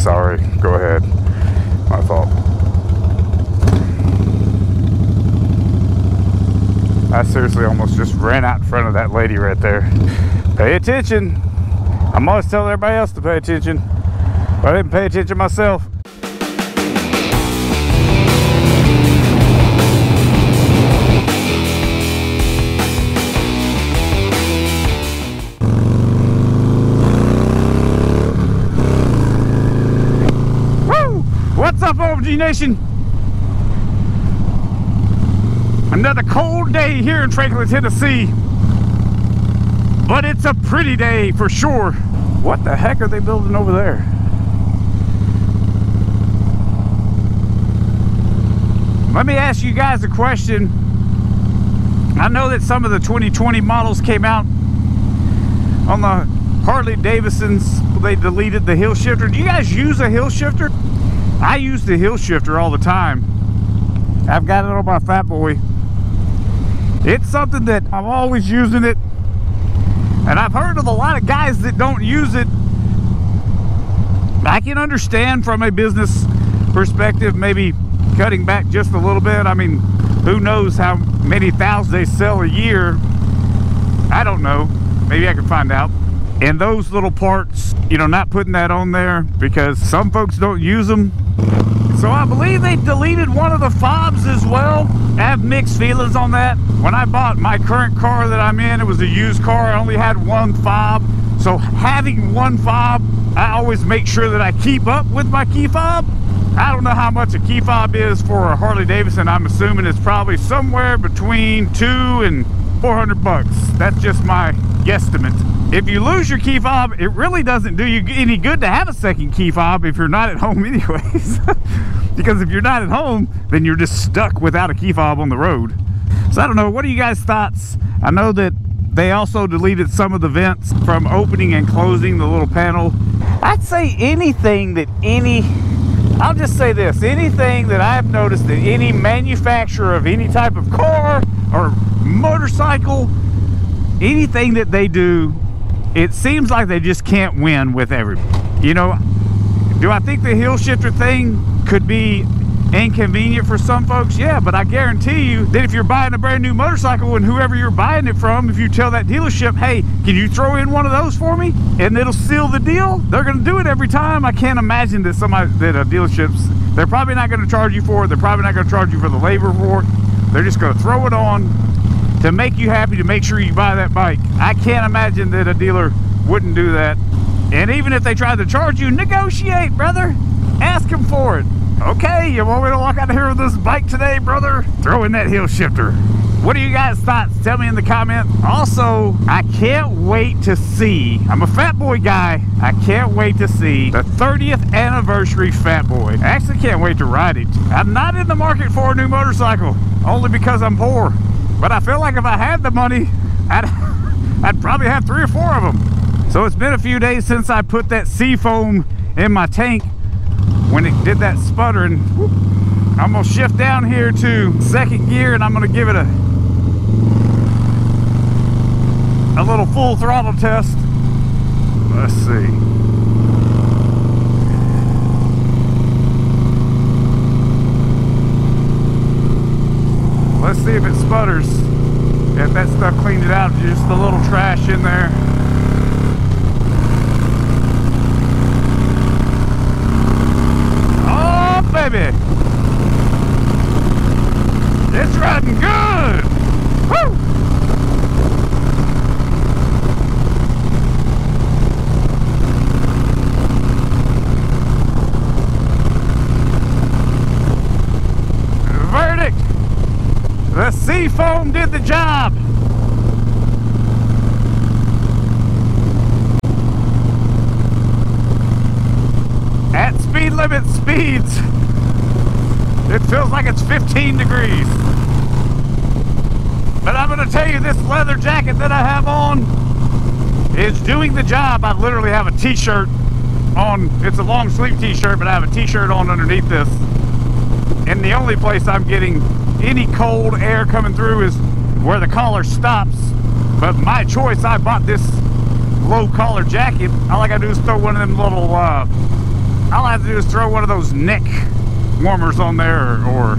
Sorry, go ahead. My fault. I seriously almost just ran out in front of that lady right there. Pay attention. I'm always telling everybody else to pay attention, but I didn't pay attention myself. Woo! What's up, OMG Nation? Another cold day here in Franklin, Tennessee. But it's a pretty day for sure. What the heck are they building over there? Let me ask you guys a question. I know that some of the 2020 models came out on the Harley Davidsons. They deleted the hill shifter. Do you guys use a hill shifter? I use the hill shifter all the time. I've got it on my Fat Boy. It's something that I'm always using it. And I've heard of a lot of guys that don't use it. I can understand from a business perspective, maybe cutting back just a little bit. I mean, who knows how many thousands they sell a year. I don't know. Maybe I can find out. And those little parts, you know, not putting that on there because some folks don't use them. So I believe they deleted one of the fobs as well. I have mixed feelings on that. When I bought my current car that I'm in, it was a used car. I only had one fob. So having one fob, I always make sure that I keep up with my key fob. I don't know how much a key fob is for a Harley Davidson. I'm assuming it's probably somewhere between $200 and $400. That's just my guesstimate. If you lose your key fob, it really doesn't do you any good to have a second key fob if you're not at home anyways. Because if you're not at home, then you're just stuck without a key fob on the road. So I don't know, what are you guys' thoughts? I know that they also deleted some of the vents from opening and closing the little panel. I'd say anything that I'll just say this, anything that I've noticed that any manufacturer of any type of car or motorcycle, anything that they do, it seems like they just can't win with everybody. You know, do I think the hill shifter thing could be inconvenient for some folks? Yeah, but I guarantee you that if you're buying a brand new motorcycle and whoever you're buying it from, if you tell that dealership, hey, can you throw in one of those for me? And it'll seal the deal. They're going to do it every time. I can't imagine that dealerships, they're probably not going to charge you for it. They're probably not going to charge you for the labor for it. They're just going to throw it on to make you happy, to make sure you buy that bike. I can't imagine that a dealer wouldn't do that. And even if they tried to charge you, negotiate, brother. Ask them for it. Okay, you want me to walk out of here with this bike today, brother? Throw in that hill shifter. What are you guys' thoughts? Tell me in the comment. Also, I can't wait to see, I'm a Fat Boy guy, I can't wait to see the 30th anniversary Fat Boy. I actually can't wait to ride it. I'm not in the market for a new motorcycle, only because I'm poor. But I feel like if I had the money, I'd probably have 3 or 4 of them. So it's been a few days since I put that seafoam in my tank when it did that sputtering. I'm gonna shift down here to second gear and I'm gonna give it a little full throttle test. Let's see. Let's see if it sputters. If that stuff cleaned it out, just a little trash in there. Oh, baby. It's riding good. Woo! Verdict. The seafoam did the job. At speed limit speeds, it feels like it's 15 degrees. But I'm going to tell you, this leather jacket that I have on is doing the job. I literally have a t-shirt on. It's a long sleeve t-shirt, but I have a t-shirt on underneath this. And the only place I'm getting any cold air coming through is where the collar stops. But my choice, I bought this low collar jacket. All I gotta do is throw one of them little, I All I have to do is throw one of those neck warmers on there, or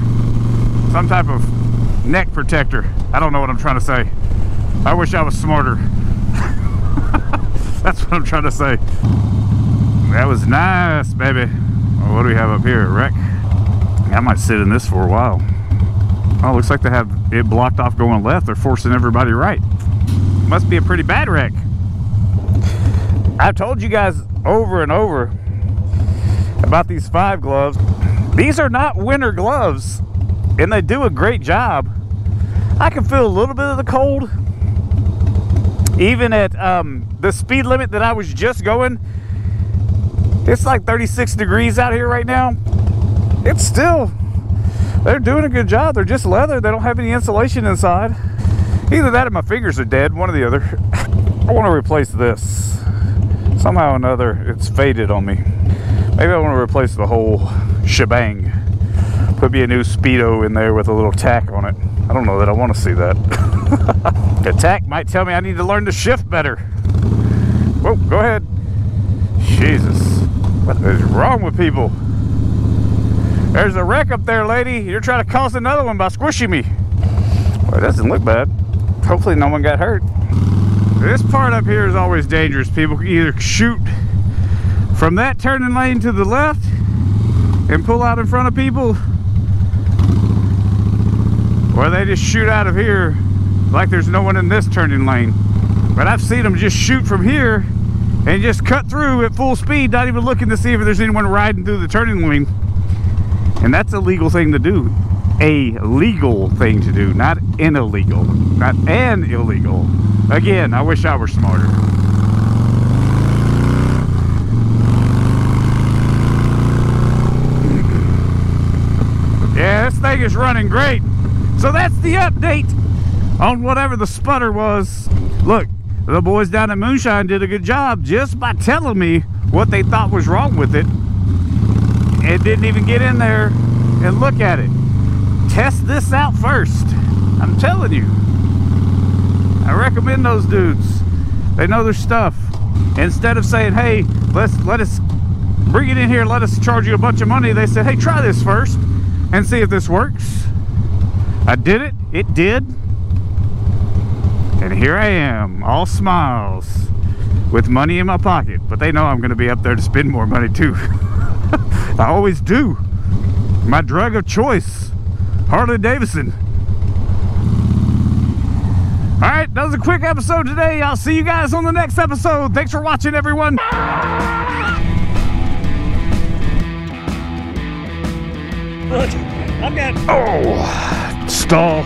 some type of neck protector. I don't know what I'm trying to say. I wish I was smarter. That's what I'm trying to say. That was nice, baby. Oh, what do we have up here? A wreck? I might sit in this for a while. Oh, looks like they have it blocked off going left. They're forcing everybody right. Must be a pretty bad wreck. I've told you guys over and over about these 5 gloves. These are not winter gloves, and they do a great job. I can feel a little bit of the cold. Even at the speed limit that I was just going, it's like 36 degrees out here right now. It's still, they're doing a good job. They're just leather. They don't have any insulation inside. Either that or my fingers are dead, one or the other. I want to replace this. Somehow or another, it's faded on me. Maybe I want to replace the whole shebang. Put me a new Speedo in there with a little tack on it. I don't know that I want to see that. The tack might tell me I need to learn to shift better. Whoa, go ahead. Jesus, what is wrong with people? There's a wreck up there, lady. You're trying to cause another one by squishing me. Well, it doesn't look bad. Hopefully no one got hurt. This part up here is always dangerous. People can either shoot from that turning lane to the left and pull out in front of people, or they just shoot out of here like there's no one in this turning lane. But I've seen them just shoot from here and just cut through at full speed, not even looking to see if there's anyone riding through the turning lane. And that's a legal thing to do. A legal thing to do, not an illegal. Not an illegal. Again, I wish I were smarter. Yeah, this thing is running great. So that's the update on whatever the sputter was. Look, the boys down at Moonshine did a good job just by telling me what they thought was wrong with it. It didn't even get in there and look at it. Test this out first. I'm telling you. I recommend those dudes. They know their stuff. Instead of saying, hey, let us bring it in here, let us charge you a bunch of money, they said, hey, try this first and see if this works. I did it. It did. And here I am, all smiles, with money in my pocket. But they know I'm going to be up there to spend more money too. I always do. My drug of choice, Harley Davidson. All right, that was a quick episode today. I'll see you guys on the next episode. Thanks for watching, everyone. Look, I've got... Oh, stall.